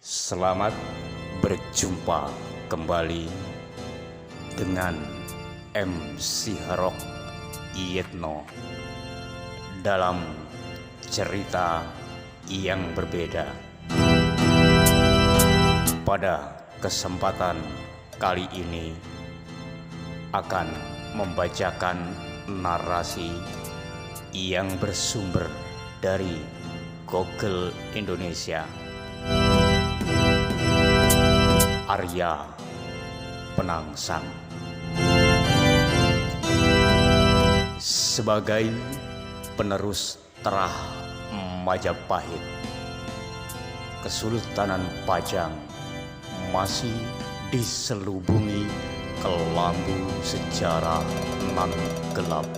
Selamat berjumpa kembali dengan MC Harok Yetno dalam cerita yang berbeda. Pada kesempatan kali ini akan membacakan narasi yang bersumber dari Google Indonesia. Arya Penangsang. Sebagai penerus terah Majapahit, Kesultanan Pajang masih diselubungi kelambu sejarah nan gelap.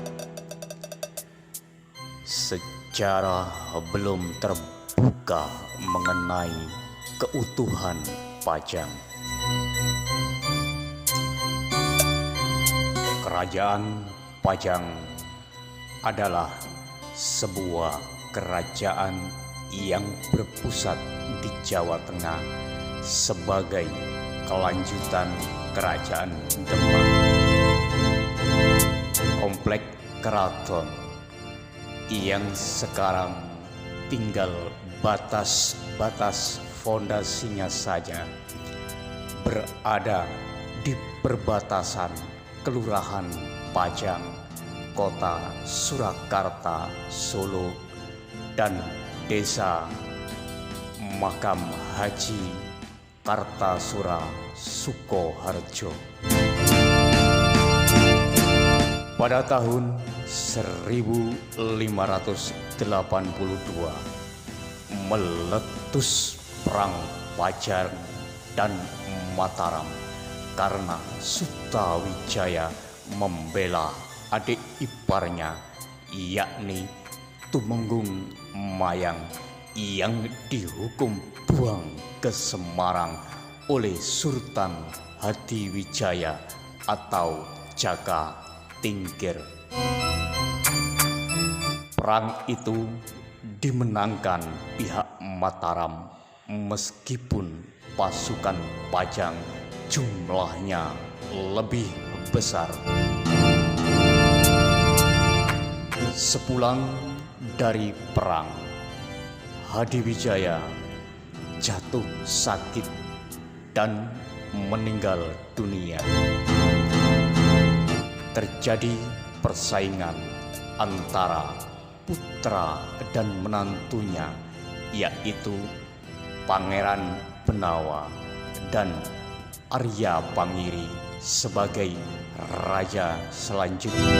Sejarah belum terbuka mengenai keutuhan Pajang. Kerajaan Pajang adalah sebuah kerajaan yang berpusat di Jawa Tengah sebagai kelanjutan Kerajaan Demak. Komplek keraton yang sekarang tinggal batas-batas fondasinya saja berada di perbatasan Kelurahan Pajang, Kota Surakarta, Solo, dan Desa Makam Haji Kartasura, Sukoharjo. Pada tahun 1582 meletus Perang Pajang dan Mataram karena Sutawijaya membela adik iparnya, yakni Tumenggung Mayang, yang dihukum buang ke Semarang oleh Sultan Hadiwijaya atau Jaka Tingkir. Perang itu dimenangkan pihak Mataram meskipun pasukan Pajang jumlahnya lebih besar. Sepulang dari perang, Hadiwijaya jatuh sakit dan meninggal dunia. Terjadi persaingan antara putra dan menantunya, yaitu Pangeran Benawa dan Arya Pangiri sebagai raja selanjutnya.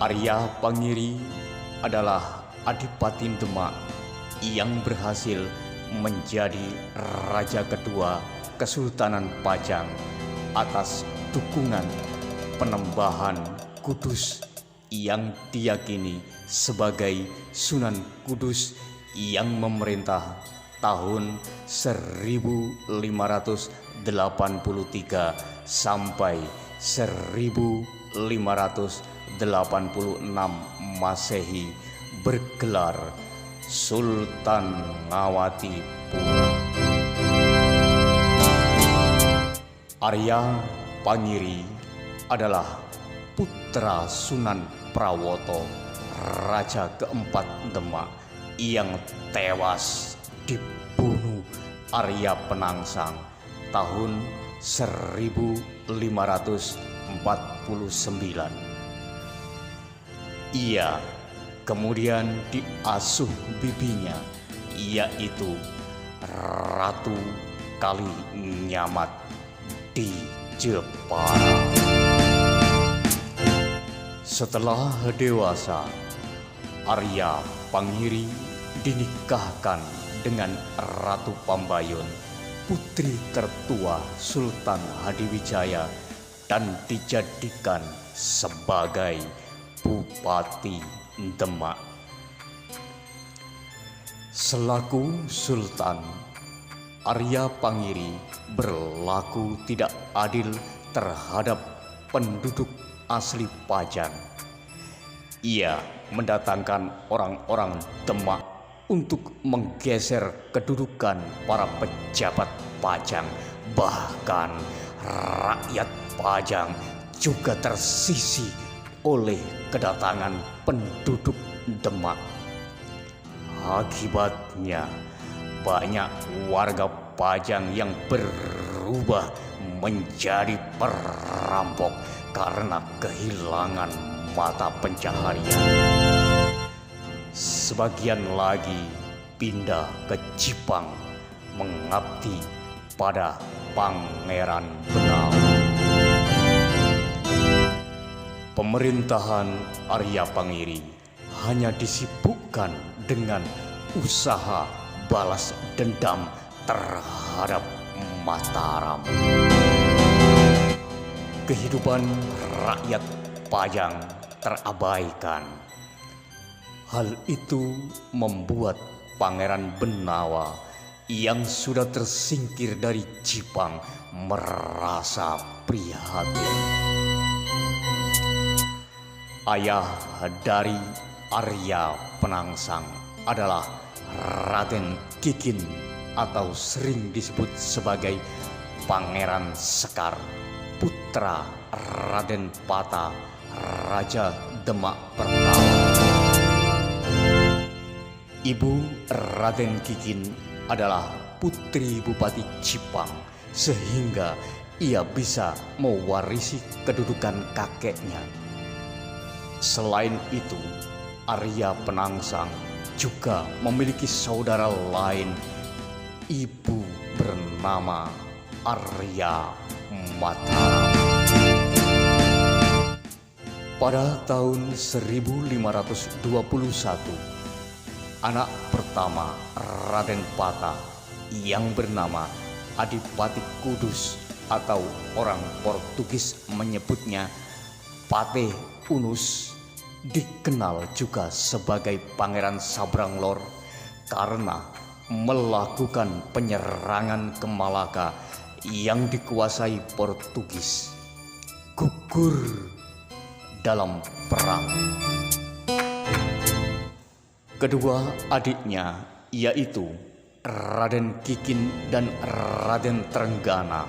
Arya Pangiri adalah Adipati Demak yang berhasil menjadi raja kedua Kesultanan Pajang atas dukungan penembahan Kudus yang diyakini sebagai Sunan Kudus yang memerintah tahun 1583 sampai 1586 Masehi bergelar Sultan Ngawatipura. Arya Pangiri adalah putra Sunan Prawoto, raja keempat Demak, yang tewas dibunuh Arya Penangsang tahun 1549. Ia kemudian diasuh bibinya, yaitu Ratu Kalinyamat di Jepara. Setelah dewasa, Arya Pangiri dinikahkan dengan Ratu Pambayun, putri tertua Sultan Hadiwijaya, dan dijadikan sebagai Bupati Demak. Selaku Sultan, Arya Pangiri berlaku tidak adil terhadap penduduk asli Pajang. Ia mendatangkan orang-orang Demak untuk menggeser kedudukan para pejabat Pajang, bahkan rakyat Pajang juga tersisih oleh kedatangan penduduk Demak. Akibatnya, banyak warga Pajang yang berubah menjadi perampok karena kehilangan mata pencaharian. Sebagian lagi pindah ke Jipang mengabdi pada Pangeran Benawa. Pemerintahan Arya Pangiri hanya disibukkan dengan usaha balas dendam terhadap Mataram. Kehidupan rakyat Pajang terabaikan. Hal itu membuat Pangeran Benawa yang sudah tersingkir dari Jipang merasa prihatin. Ayah dari Arya Penangsang adalah Raden Kikin atau sering disebut sebagai Pangeran Sekar, putra Raden Pata, Raja Demak pertama. Ibu Raden Kikin adalah putri Bupati Jipang, sehingga ia bisa mewarisi kedudukan kakeknya. Selain itu, Arya Penangsang juga memiliki saudara lain, ibu bernama Arya Mataram. Pada tahun 1521, anak pertama Raden Pata yang bernama Adipati Kudus atau orang Portugis menyebutnya Patih Unus, dikenal juga sebagai Pangeran Sabranglor karena melakukan penyerangan ke Malaka yang dikuasai Portugis, gugur dalam perang. Kedua adiknya yaitu Raden Kikin dan Raden Trenggana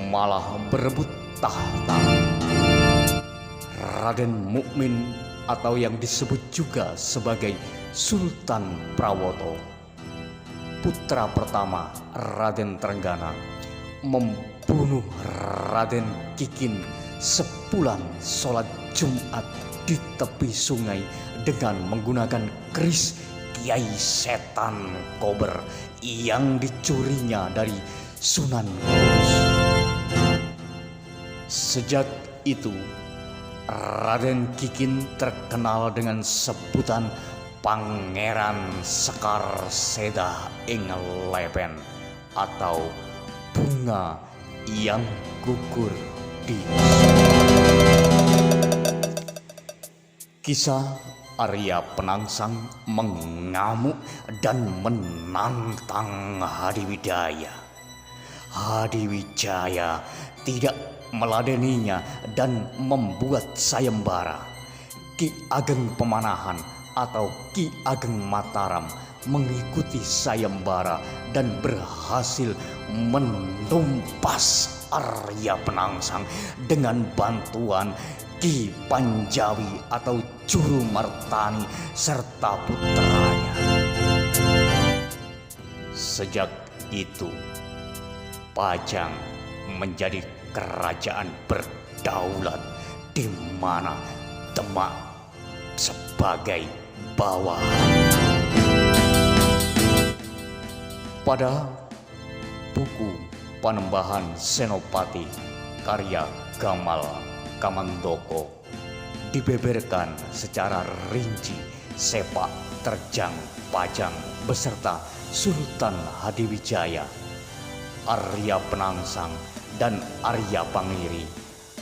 malah berebut tahta. Raden Mukmin atau yang disebut juga sebagai Sultan Prawoto, putra pertama Raden Trenggana, membunuh Raden Kikin sepulang sholat Jumat di tepi sungai dengan menggunakan keris Kiai Setan Kober yang dicurinya dari Sunan Kudus. Sejak itu, Raden Kikin terkenal dengan sebutan Pangeran Sekar Sedah ing Lepen atau bunga yang gugur di Kisah Arya Penangsang mengamuk dan menantang Hadiwijaya. Hadiwijaya tidak meladeninya dan membuat sayembara. Ki Ageng Pemanahan atau Ki Ageng Mataram mengikuti sayembara dan berhasil menumpas Arya Penangsang dengan bantuan Ki Panjawi atau Juru Martani serta putranya. Sejak itu, Pajang menjadi kerajaan berdaulat di mana Demak sebagai bawahan. Pada buku Panembahan Senopati karya Gamal Kamandoko dibeberkan secara rinci sepak terjang Pajang beserta Sultan Hadiwijaya, Arya Penangsang dan Arya Pangiri,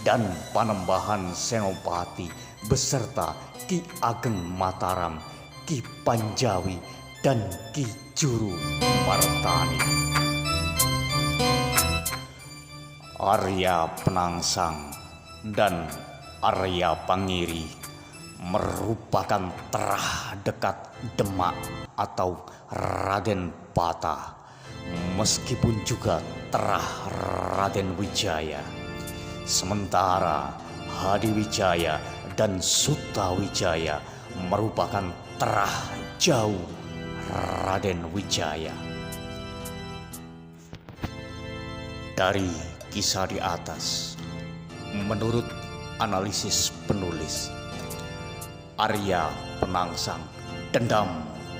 dan Panembahan Senopati beserta Ki Ageng Mataram, Ki Panjawi dan Ki Juru Martani. Arya Penangsang dan Arya Pangiri merupakan terah dekat Demak atau Raden Patah, meskipun juga terah Raden Wijaya. Sementara Hadiwijaya dan Sutawijaya merupakan terah jauh Raden Wijaya. Dari kisah di atas, menurut analisis penulis, Arya Penangsang dendam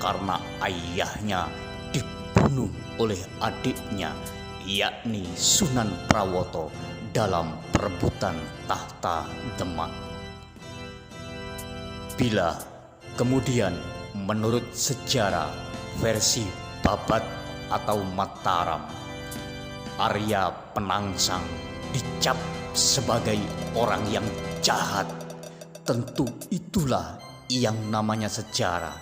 karena ayahnya dibunuh oleh adiknya, yakni Sunan Prawoto dalam perebutan tahta Demak. Bila kemudian menurut sejarah versi Babat atau Mataram, Arya Penangsang dicap sebagai orang yang jahat, tentu itulah yang namanya sejarah.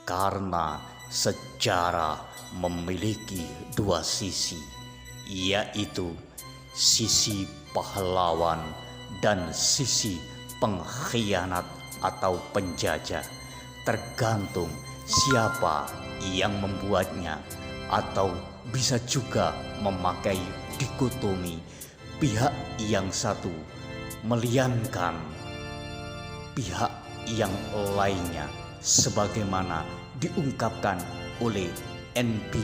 Karena sejarah memiliki dua sisi, yaitu sisi pahlawan dan sisi pengkhianat atau penjajah, tergantung siapa yang membuatnya, atau bisa juga memakai dikotomi pihak yang satu meliankan pihak yang lainnya, sebagaimana diungkapkan oleh N.P.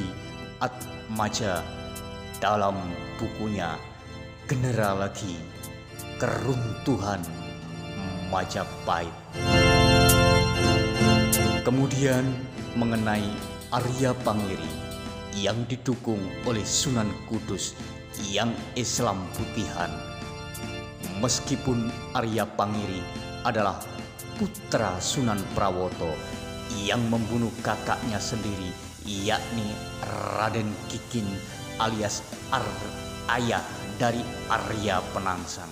Atmaja dalam bukunya Genealogi Keruntuhan Majapahit. Kemudian mengenai Arya Pangiri yang didukung oleh Sunan Kudus yang Islam putihan, meskipun Arya Pangiri adalah putra Sunan Prawoto yang membunuh kakaknya sendiri, yakni Raden Kikin alias ayah dari Arya Penangsang.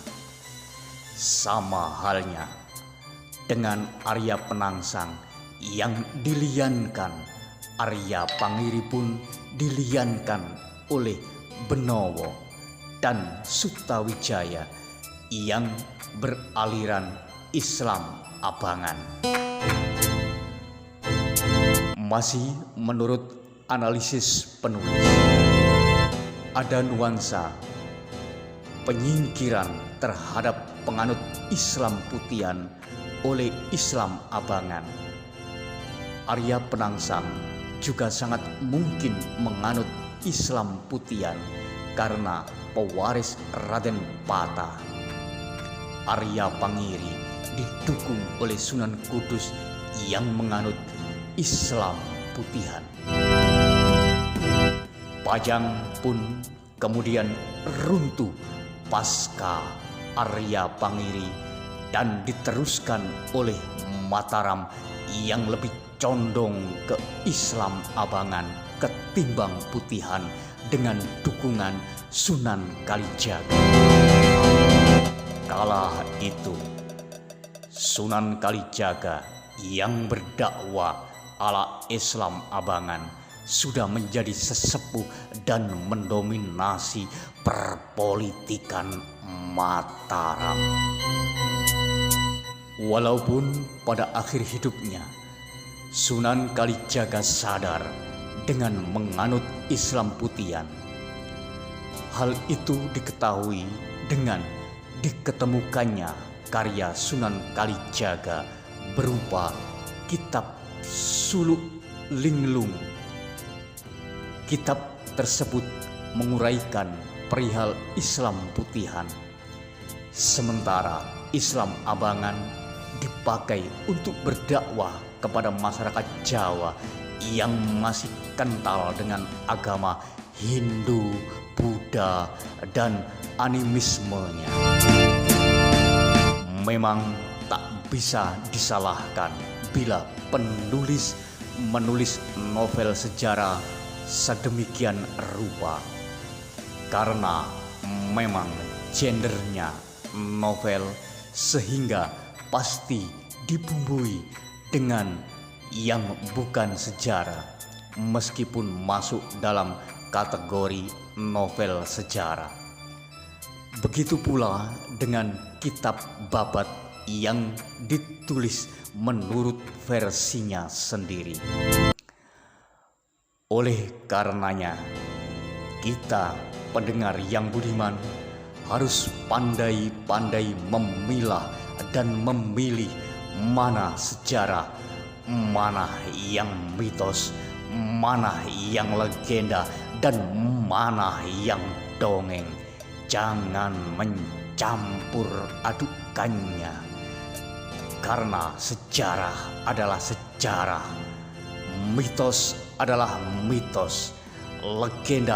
Sama halnya dengan Arya Penangsang yang diliankan, Arya Pangiri pun diliankan oleh Benowo dan Sutawijaya yang beraliran Islam abangan. Masih menurut analisis penulis, ada nuansa penyingkiran terhadap penganut Islam putihan oleh Islam abangan. Arya Penangsang juga sangat mungkin menganut Islam putihan karena pewaris Raden Patah. Arya Pangiri didukung oleh Sunan Kudus yang menganut Islam putihan. Pajang pun kemudian runtuh pasca Arya Pangiri dan diteruskan oleh Mataram yang lebih condong ke Islam abangan ketimbang putihan dengan dukungan Sunan Kalijaga. Kala itu Sunan Kalijaga yang berdakwah ala Islam abangan sudah menjadi sesepuh dan mendominasi perpolitikan Mataram. Walaupun pada akhir hidupnya Sunan Kalijaga sadar dengan menganut Islam putihan. Hal itu diketahui dengan diketemukannya karya Sunan Kalijaga berupa kitab Suluk Linglung. Kitab tersebut menguraikan perihal Islam putihan, sementara Islam abangan dipakai untuk berdakwah kepada masyarakat Jawa yang masih kental dengan agama Hindu, Buddha, dan animismenya. Memang tak bisa disalahkan bila penulis menulis novel sejarah sedemikian rupa, karena memang gendernya novel, sehingga pasti dibumbui dengan yang bukan sejarah, meskipun masuk dalam kategori novel sejarah. Begitu pula dengan kitab Babat yang ditulis menurut versinya sendiri. Oleh karenanya, kita pendengar yang budiman harus pandai-pandai memilah dan memilih mana sejarah, mana yang mitos, mana yang legenda, dan mana yang dongeng. Jangan mencampur adukannya, karena sejarah adalah sejarah, mitos adalah mitos, legenda